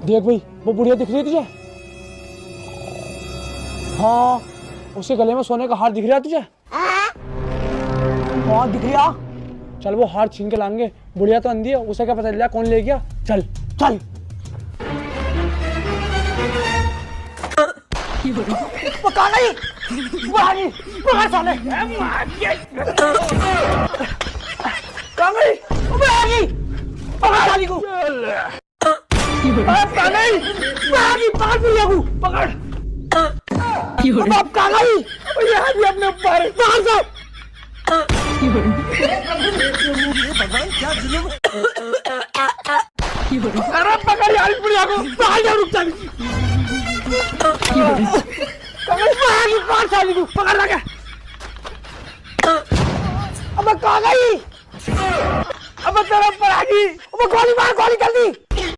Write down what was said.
देख भाई वो बुढ़िया दिख रही है तुझे? हाँ उसके गले में सोने का हार दिख रहा है तुझे? हाँ दिख रहा। चल वो हार छीन के लाएंगे। बुढ़िया तो अंधी है, उसे क्या पता चल कौन ले गया। चल चल। पकड़ नहीं, पकड़ साले। पकड़ साली को। पकड़। अब कहाँ गई? यहाँ भी अपने ऊपर। पकड़ साहब। भगवान क्या जुल्म। अरे पकड़ यार बुढ़िया को। पकड़ जा, रुक जा। पकड़ लगा। अब कहाँ गई? अब तेरा पर आ गई। अब गोली मार, गोली जल्दी।